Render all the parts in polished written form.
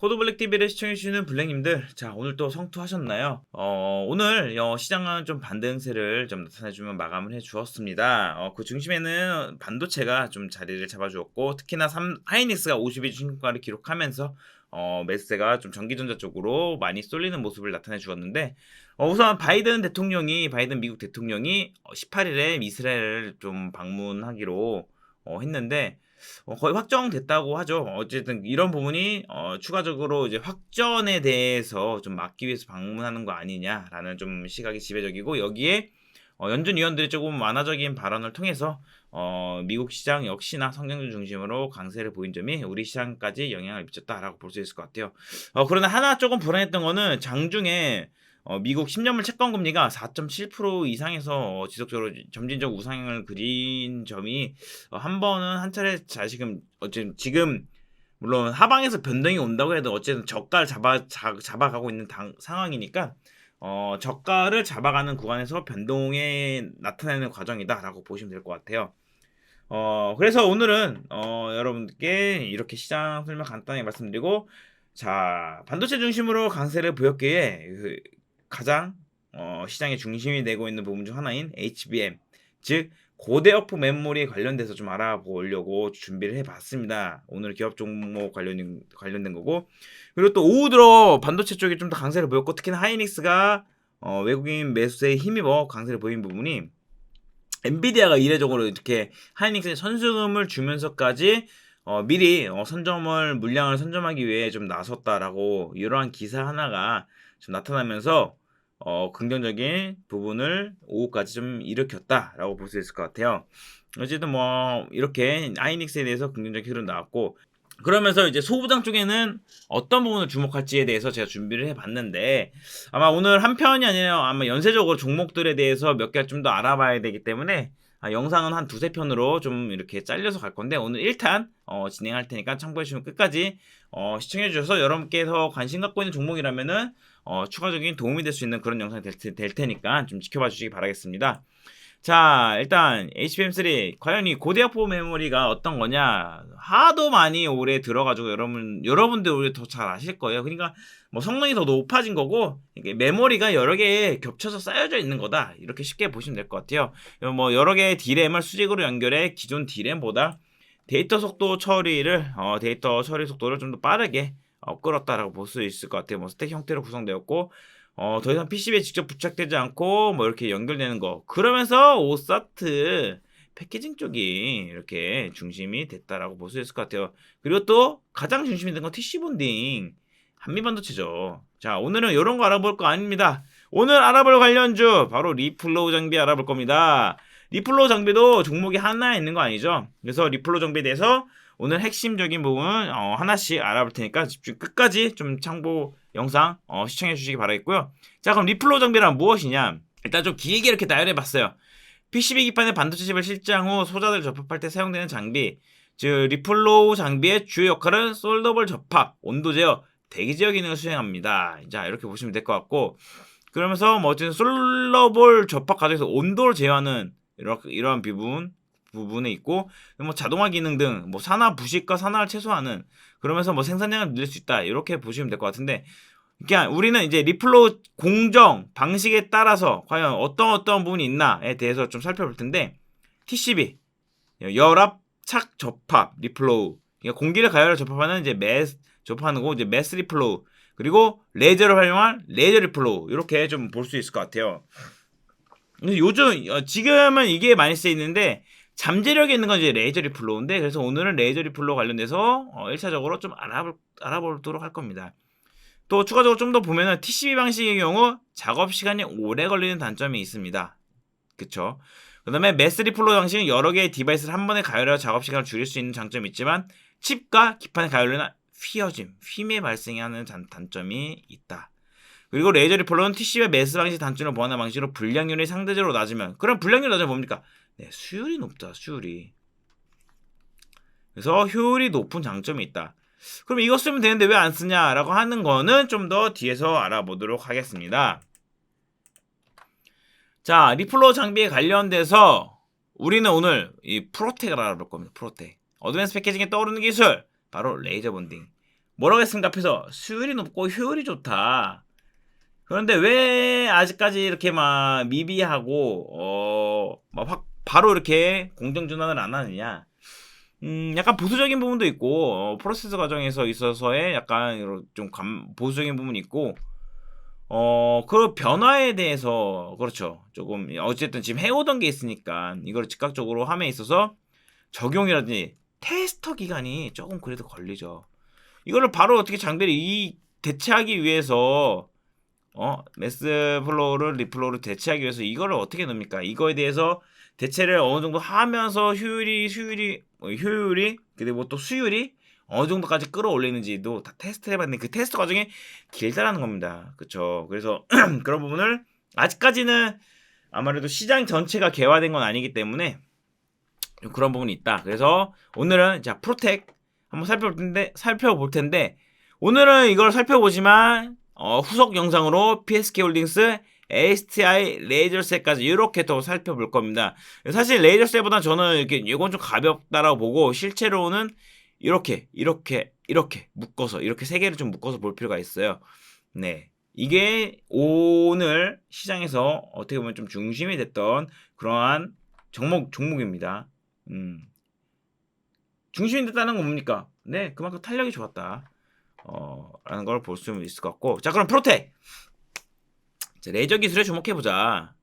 코드블랙 TV를 시청해주시는 블랙님들, 자, 오늘 또 성투하셨나요? 오늘 시장은 좀 반등세를 좀 나타내주면 마감을 해주었습니다. 그 중심에는 반도체가 좀 자리를 잡아주었고, 특히나 하이닉스가 52주 신고가를 기록하면서 매수세가 좀 전기전자 쪽으로 많이 쏠리는 모습을 나타내 주었는데, 우선 바이든 미국 대통령이 18일에 이스라엘을 좀 방문하기로 했는데, 거의 확정됐다고 하죠. 어쨌든 이런 부분이 추가적으로 이제 확전에 대해서 좀 막기 위해서 방문하는 거 아니냐라는 좀 시각이 지배적이고, 여기에 연준 위원들이 조금 완화적인 발언을 통해서 미국 시장 역시나 성장주 중심으로 강세를 보인 점이 우리 시장까지 영향을 미쳤다라고 볼 수 있을 것 같아요. 그러나 하나 조금 불안했던 거는 장중에 미국 10년물 채권 금리가 4.7% 이상에서 지속적으로 점진적 우상향을 그린 점이 한 번은 한 차례 지금 지금 물론 하방에서 변동이 온다고 해도 어쨌든 저가를 잡아가고 있는 상황이니까 저가를 잡아가는 구간에서 변동에 나타나는 과정이다라고 보시면 될 것 같아요. 그래서 오늘은 여러분께 이렇게 시장 설명 간단히 말씀드리고, 자, 반도체 중심으로 강세를 보였기에 가장 시장의 중심이 되고 있는 부분 중 하나인 HBM, 즉 고대어프 메모리 관련돼서 좀 알아보려고 준비를 해봤습니다. 오늘 기업 종목 관련된 거고, 그리고 또 오후 들어 반도체 쪽이 좀 더 강세를 보였고, 특히나 하이닉스가 외국인 매수세에 힘입어 강세를 보인 부분이, 엔비디아가 이례적으로 이렇게 하이닉스에 선수금을 주면서까지 미리 물량을 선점하기 위해 좀 나섰다라고, 이러한 기사 하나가 좀 나타나면서 긍정적인 부분을 오후까지 좀 일으켰다라고 볼 수 있을 것 같아요. 어쨌든 뭐 이렇게 하이닉스에 대해서 긍정적인 흐름 나왔고, 그러면서 이제 소부장 쪽에는 어떤 부분을 주목할지에 대해서 제가 준비를 해봤는데, 아마 오늘 한 편이 아니라 아마 연쇄적으로 종목들에 대해서 몇 개 좀 더 알아봐야 되기 때문에 영상은 한 두세 편으로 좀 이렇게 잘려서 갈 건데, 오늘 1탄 진행할 테니까 참고해주시면 끝까지 시청해주셔서 여러분께서 관심 갖고 있는 종목이라면은 추가적인 도움이 될 수 있는 그런 영상이 될 테니까 좀 지켜봐 주시기 바라겠습니다. 자, 일단 HBM3 과연 이 고대역포 메모리가 어떤 거냐, 하도 많이 오래 들어가지고 여러분들 오히려 더 잘 아실 거예요. 그러니까 뭐 성능이 더 높아진 거고, 이게 메모리가 여러 개 겹쳐서 쌓여져 있는 거다, 이렇게 쉽게 보시면 될 것 같아요. 뭐 여러 개의 D램을 수직으로 연결해 기존 D램보다 데이터 처리 속도를 좀 더 빠르게 끌었다라고 볼 수 있을 것 같아요. 뭐 스택 형태로 구성되었고, 더 이상 PCB에 직접 부착되지 않고 뭐 이렇게 연결되는 거, 그러면서 오사트 패키징 쪽이 이렇게 중심이 됐다라고 볼 수 있을 것 같아요. 그리고 또 가장 중심이 된 건 TC 본딩, 한미반도체죠. 자, 오늘은 이런 거 알아볼 거 아닙니다. 오늘 알아볼 관련주 바로 리플로우 장비 알아볼 겁니다. 리플로우 장비도 종목이 하나 있는 거 아니죠. 그래서 리플로우 장비에 대해서 오늘 핵심적인 부분 하나씩 알아볼 테니까 집중 끝까지 좀 참고 영상 시청해 주시기 바라겠고요. 자, 그럼 리플로우 장비란 무엇이냐, 일단 좀 길게 이렇게 나열해 봤어요. PCB 기판의 반도체 칩을 실장 후 소자들 접합할 때 사용되는 장비, 즉 리플로우 장비의 주요 역할은 솔더블 접합, 온도 제어, 대기 제어 기능을 수행합니다. 자, 이렇게 보시면 될 것 같고, 그러면서 뭐 어쨌든 솔더블 접합 과정에서 온도를 제어하는 이러한 부분에 있고, 뭐 자동화 기능 등 뭐 산화 부식과 산화를 최소화하는, 그러면서 뭐 생산량을 늘릴 수 있다, 이렇게 보시면 될 것 같은데, 그러니까 우리는 이제 리플로우 공정 방식에 따라서 과연 어떤 부분이 있나에 대해서 좀 살펴볼 텐데, TCB 열압 착 접합 리플로우, 그러니까 공기를 가열을 접합하는 이제 접합하는 거 이제 매스 리플로우, 그리고 레이저를 활용한 레이저 리플로우, 이렇게 좀 볼 수 있을 것 같아요. 근데 요즘 지금은 이게 많이 쓰이는데, 잠재력이 있는 건 이제 레이저 리플로우인데, 그래서 오늘은 레이저 리플로우 관련돼서 1차적으로 좀 알아보도록 할 겁니다. 또 추가적으로 좀 더 보면은 TCB 방식의 경우 작업 시간이 오래 걸리는 단점이 있습니다. 그쵸? 그 다음에 매스 리플로우 방식은 여러 개의 디바이스를 한 번에 가열하여 작업 시간을 줄일 수 있는 장점이 있지만, 칩과 기판의 가열로는 휨의 발생하는 단점이 있다. 그리고 레이저 리플로우는 TCB와 매스 방식 단점을 보완한 방식으로 불량률이 상대적으로 낮으면, 그럼 불량률이 낮으면 뭡니까? 네, 수율이 높다, 수율이. 그래서 효율이 높은 장점이 있다. 그럼 이거 쓰면 되는데 왜 안 쓰냐라고 하는 거는 좀 더 뒤에서 알아보도록 하겠습니다. 자, 리플로우 장비에 관련돼서 우리는 오늘 이 프로텍을 알아볼 겁니다. 프로텍. 어드밴스 패키징에 떠오르는 기술, 바로 레이저 본딩. 뭐라고 했습니까? 앞에서 수율이 높고 효율이 좋다. 그런데 왜 아직까지 이렇게 막 미비하고 막 확 바로 이렇게 공정 전환을 안 하느냐? 약간 보수적인 부분도 있고 프로세스 과정에서 있어서의 약간 좀 보수적인 부분이 있고 그 변화에 대해서 그렇죠. 조금 어쨌든 지금 해오던 게 있으니까 이걸 즉각적으로 함에 있어서 적용이라든지 테스터 기간이 조금 그래도 걸리죠. 이거를 바로 어떻게 장비를 대체하기 위해서 매스 플로우를 리플로우를 대체하기 위해서 이거를 어떻게 넣습니까? 이거에 대해서 대체를 어느 정도 하면서 효율이 그리고 또 수율이 어느 정도까지 끌어올리는지도 다 테스트를 해봤는데 그 테스트 과정이 길다라는 겁니다. 그쵸? 그래서 그런 부분을 아직까지는 아무래도 시장 전체가 개화된 건 아니기 때문에 그런 부분이 있다. 그래서 오늘은 자 프로텍 한번 살펴볼 텐데 오늘은 이걸 살펴보지만 후속 영상으로 PSK홀딩스, STI, 레이저셀까지 이렇게 또 살펴볼 겁니다. 사실 레이저셀보다 저는 이건 좀 가볍다라고 보고 실제로는 이렇게 묶어서 이렇게 세 개를 좀 묶어서 볼 필요가 있어요. 네. 이게 오늘 시장에서 어떻게 보면 좀 중심이 됐던 그러한 종목입니다. 중심이 됐다는 건 뭡니까? 네, 그만큼 탄력이 좋았다. 라는 걸 볼 수 있을 것 같고. 자, 그럼 프로텍. 자, 레이저 기술에 주목해보자.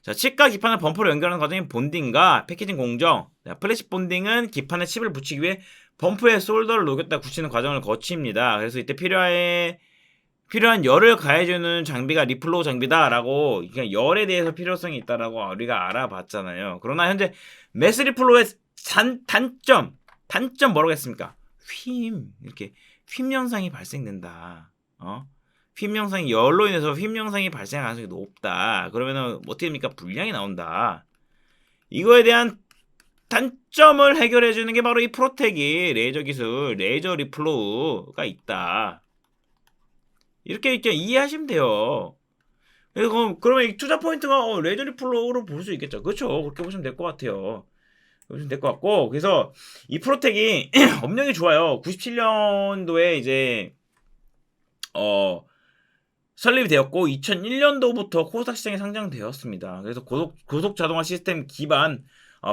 자, 칩과 기판을 범퍼로 연결하는 과정인 본딩과 패키징 공정. 자, 플래시 본딩은 기판에 칩을 붙이기 위해 범프에 솔더를 녹였다 굳히는 과정을 거칩니다. 그래서 이때 필요한 열을 가해주는 장비가 리플로우 장비다라고, 그러니까 열에 대해서 필요성이 있다라고 우리가 알아봤잖아요. 그러나 현재 매스 리플로우의 단점 뭐라고 했습니까? 이렇게 휨 현상이 발생된다. 휨 현상이 열로 인해서 휨 현상이 발생할 가능성이 높다. 그러면은 어떻게 됩니까? 불량이 나온다. 이거에 대한 단점을 해결해 주는 게 바로 이 프로텍이 레이저 기술, 레이저 리플로우가 있다. 이렇게 이해하시면 돼요. 그러면 이 투자 포인트가 레이저 리플로우로 볼 수 있겠죠. 그렇죠. 그렇게 보시면 될 것 같아요. 보시면 될 것 같고, 그래서 이 프로텍이 업력이 좋아요. 97년도에 이제 설립이 되었고 2001년도부터 코스닥 시장에 상장되었습니다. 그래서 고속 자동화 시스템 기반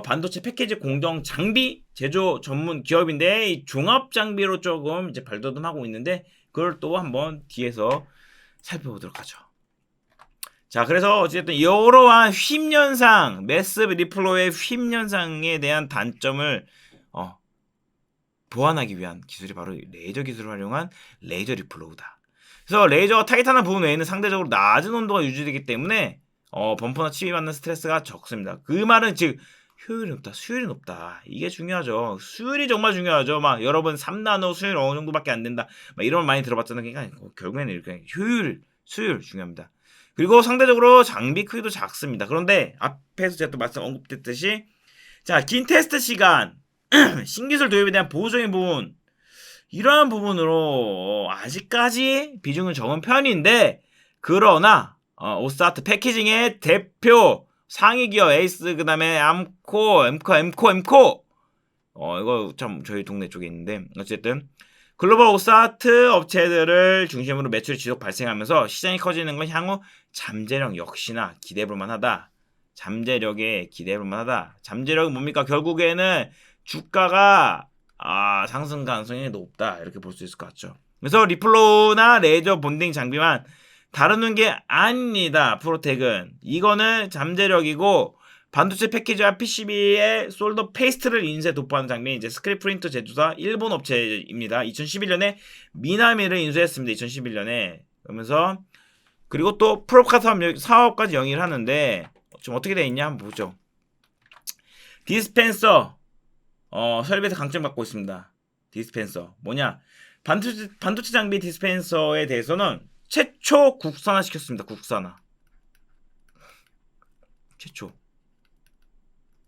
반도체 패키지 공정 장비 제조 전문 기업인데 이 종합 장비로 조금 이제 발돋움하고 있는데 그걸 또 한번 뒤에서 살펴보도록 하죠. 자, 그래서 어쨌든 이러한 휨 현상, 매스 리플로의 휨 현상에 대한 단점을 보완하기 위한 기술이 바로 레이저 기술을 활용한 레이저 리플로우다. 그래서 레이저가 타깃하는 부분 외에는 상대적으로 낮은 온도가 유지되기 때문에 범퍼나 칩이 받는 스트레스가 적습니다. 그 말은 즉 효율이 높다, 수율이 높다. 이게 중요하죠. 수율이 정말 중요하죠. 막 여러분 3나노 수율 어느 정도밖에 안 된다. 막 이런 말 많이 들어봤잖아요. 그러니까 결국에는 이렇게 수율 중요합니다. 그리고 상대적으로 장비 크기도 작습니다. 그런데 앞에서 제가 또 언급됐듯이 자, 긴 테스트 시간, 신기술 도입에 대한 보수적인 부분, 이러한 부분으로 아직까지 비중은 적은 편인데 그러나 오사트 패키징의 대표 상위 기업 에이스, 그 다음에 엠코 이거 참 저희 동네 쪽에 있는데 어쨌든 글로벌 오사트 업체들을 중심으로 매출이 지속 발생하면서 시장이 커지는 건 향후 잠재력 역시나 기대해볼 만하다. 잠재력은 뭡니까? 결국에는 주가가 상승 가능성이 높다. 이렇게 볼 수 있을 것 같죠. 그래서 리플로우나 레이저 본딩 장비만 다루는 게 아닙니다. 프로텍은. 이거는 잠재력이고 반도체 패키지와 PCB에 솔더 페이스트를 인쇄 도포하는 장비인 이제 스크린 프린터 제조사 일본 업체입니다. 2011년에 미나미를 인수했습니다. 2011년에. 그러면서 그리고 또 프로카 사업까지 영위를 하는데 지금 어떻게 되어 있냐 한번 보죠. 디스펜서 설비에서 강점 갖고 있습니다. 디스펜서 뭐냐? 반도체 장비 디스펜서에 대해서는 최초 국산화 시켰습니다. 최초.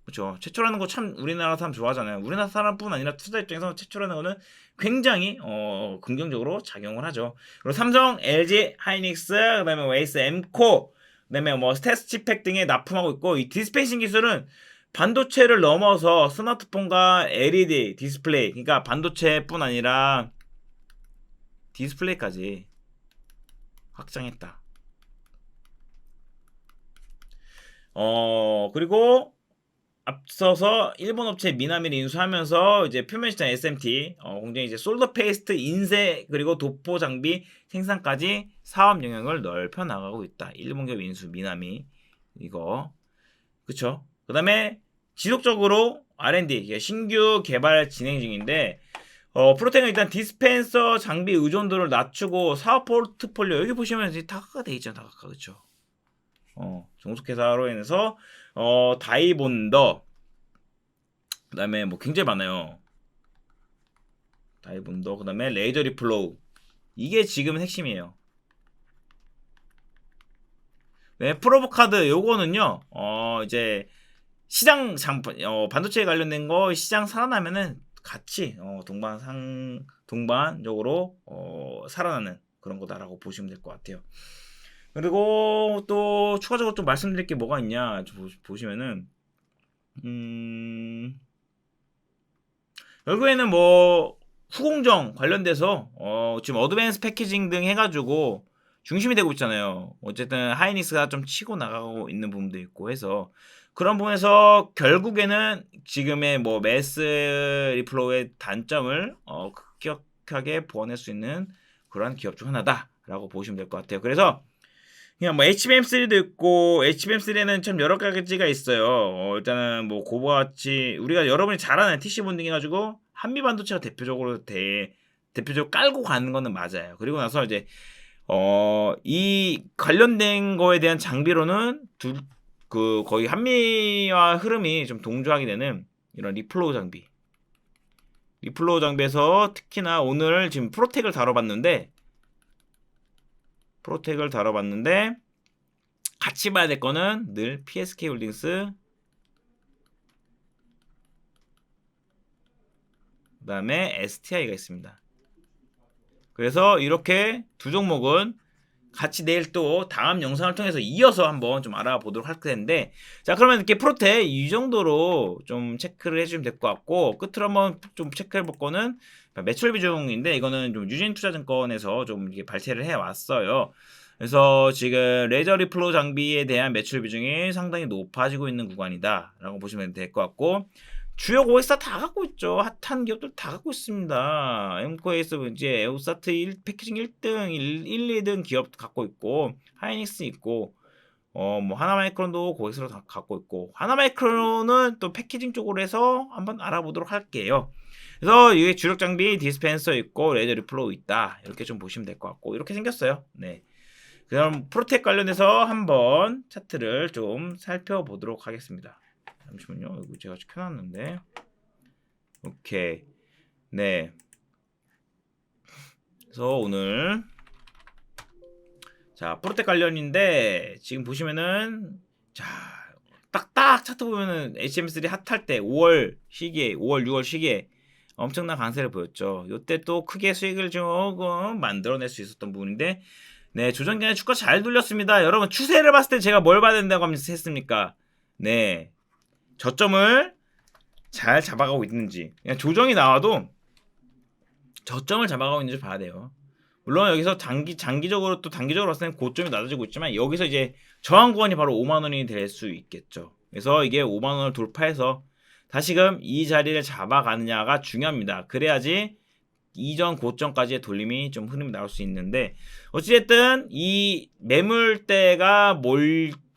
그렇죠. 최초라는 거 참 우리나라 사람 좋아하잖아요. 우리나라 사람뿐 아니라 투자 입장에서 최초라는 거는 굉장히 긍정적으로 작용을 하죠. 그리고 삼성, LG, 하이닉스, 그다음에 웨이스, 엠코, 그다음에 스테스치팩 등에 납품하고 있고 이 디스펜싱 기술은 반도체를 넘어서 스마트폰과 LED 디스플레이, 그러니까 반도체뿐 아니라 디스플레이까지 확장했다. 그리고 앞서서 일본 업체 미나미를 인수하면서 이제 표면 시장 SMT, 공정이 이제 솔더 페이스트 인쇄 그리고 도포 장비 생산까지 사업 영역을 넓혀 나가고 있다. 일본 기업 인수 미나미 이거 그쵸? 그다음에 지속적으로 R&D 신규 개발 진행 중인데 프로텍은 일단 디스펜서 장비 의존도를 낮추고 사업 포트폴리오 여기 보시면 이제 다각화 돼 있잖아. 다각화 그쵸? 종속회사로 인해서 다이본더 그다음에 뭐 굉장히 많아요. 다이본더 그다음에 레이저 리플로우 이게 지금 핵심이에요. 네, 프로브카드 요거는요. 이제 시장 반도체에 관련된 거 시장 살아나면은 같이 동반적으로 살아나는 그런 거다라고 보시면 될 것 같아요. 그리고 또 추가적으로 좀 말씀드릴 게 뭐가 있냐 보시면은 결국에는 뭐 후공정 관련돼서 지금 어드밴스 패키징 등 해가지고 중심이 되고 있잖아요. 어쨌든 하이닉스가 좀 치고 나가고 있는 부분도 있고 해서 그런 부분에서 결국에는 지금의 뭐 매스 리플로우의 단점을 급격하게 보완할 수 있는 그런 기업 중 하나다라고 보시면 될 것 같아요. 그래서 그냥 뭐 HBM3도 있고 HBM3에는 참 여러 가지가 있어요. 일단은 뭐 고부가치 우리가 여러분이 잘 아는 TC 본딩 해가지고 한미 반도체가 대표적으로 깔고 가는 거는 맞아요. 그리고 나서 이제 이 관련된 거에 대한 장비로는 거의 한미와 흐름이 좀 동조하게 되는 이런 리플로우 장비에서 특히나 오늘 지금 프로텍을 다뤄봤는데 같이 봐야 될 거는 늘 PSK 홀딩스 그 다음에 STI가 있습니다. 그래서 이렇게 두 종목은 같이 내일 또 다음 영상을 통해서 이어서 한번 좀 알아보도록 할 텐데 자 그러면 이렇게 프로테 이 정도로 좀 체크를 해주면 될 것 같고 끝으로 한번 좀 체크해 볼 거는 매출 비중인데 이거는 좀 유진투자증권에서 좀 이게 발췌를 해 왔어요. 그래서 지금 레저 리플로우 장비에 대한 매출 비중이 상당히 높아지고 있는 구간이다 라고 보시면 될 것 같고 주요 고객사 다 갖고 있죠. 핫한 기업들 다 갖고 있습니다. 엠코에서 이제 에오사트 패키징 1등, 1, 2등 기업 갖고 있고 하이닉스 있고 뭐 하나마이크론도 고객사로 다 갖고 있고 하나마이크론은 또 패키징 쪽으로 해서 한번 알아보도록 할게요. 그래서 이게 주력 장비 디스펜서 있고 레이저 리플로우 있다. 이렇게 좀 보시면 될 것 같고 이렇게 생겼어요. 네. 그럼 프로텍 관련해서 한번 차트를 좀 살펴보도록 하겠습니다. 잠시만요. 이거 제가 켜놨는데. 오케이. 네. 그래서 오늘 자 프로텍 관련인데 지금 보시면은 자 딱딱 차트 보면은 HM3 핫할 때 5월 6월 시기에 엄청난 강세를 보였죠. 이때 또 크게 수익을 조금 만들어낼 수 있었던 부분인데 네 조정 기간에 주가 잘 돌렸습니다. 여러분 추세를 봤을 때 제가 뭘 봐야 된다고 하면서 했습니까? 네 저점을 잘 잡아가고 있는지 그냥 조정이 나와도 저점을 잡아가고 있는지 봐야 돼요. 물론 여기서 단기적으로 봤을 때 고점이 낮아지고 있지만 여기서 이제 저항 구간이 바로 5만원이 될 수 있겠죠. 그래서 이게 5만원을 돌파해서 다시금 이 자리를 잡아가느냐가 중요합니다. 그래야지 이전 고점까지의 돌림이 좀 흐름이 나올 수 있는데 어찌됐든 이 매물대가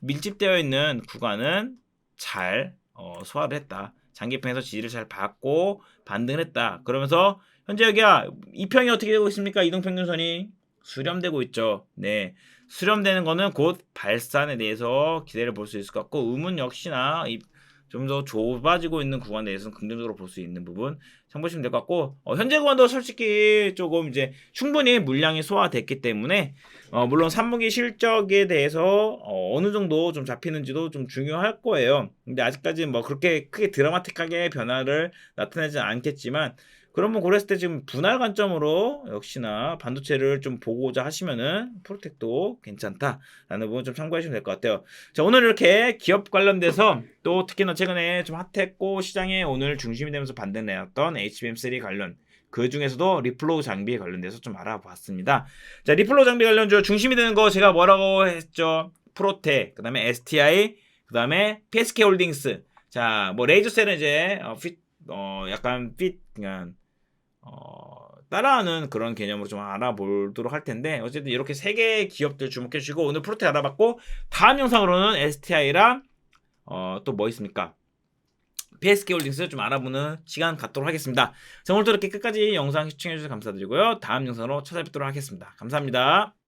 밀집되어 있는 구간은 잘 소화를 했다. 장기평에서 지지를 잘 받고 반등을 했다. 그러면서 현재 여기야 이평이 어떻게 되고 있습니까? 이동평균선이 수렴되고 있죠. 네, 수렴되는 거는 곧 발산에 대해서 기대를 볼 수 있을 것 같고 음은 역시나 좀 더 좁아지고 있는 구간에 대해서는 긍정적으로 볼 수 있는 부분 참고하시면 될 것 같고 현재 구간도 솔직히 조금 이제 충분히 물량이 소화됐기 때문에 물론 3분기 실적에 대해서 어느 정도 좀 잡히는지도 좀 중요할 거예요. 근데 아직까지는 뭐 그렇게 크게 드라마틱하게 변화를 나타내지 않겠지만 그런 분 고렸을 때 지금 분할 관점으로 역시나 반도체를 좀 보고자 하시면은 프로텍도 괜찮다라는 부분 좀 참고하시면 될 것 같아요. 자 오늘 이렇게 기업 관련돼서 또 특히나 최근에 좀 핫했고 시장에 오늘 중심이 되면서 반등 내었던 HBM3 관련 그 중에서도 리플로우 장비에 관련돼서 좀 알아봤습니다. 자, 리플로우 장비 관련주 중심이 되는 거 제가 뭐라고 했죠? 프로테, 그 다음에 STI, 그 다음에 PSK 홀딩스. 자, 뭐 레이저셀은 이제 약간 그냥 따라하는 그런 개념으로 좀 알아보도록 할 텐데, 어쨌든 이렇게 세 개의 기업들 주목해 주시고, 오늘 프로테 알아봤고, 다음 영상으로는 STI랑 또 뭐 있습니까? PSK 홀딩스 좀 알아보는 시간 갖도록 하겠습니다. 자, 오늘도 이렇게 끝까지 영상 시청해주셔서 감사드리고요. 다음 영상으로 찾아뵙도록 하겠습니다. 감사합니다.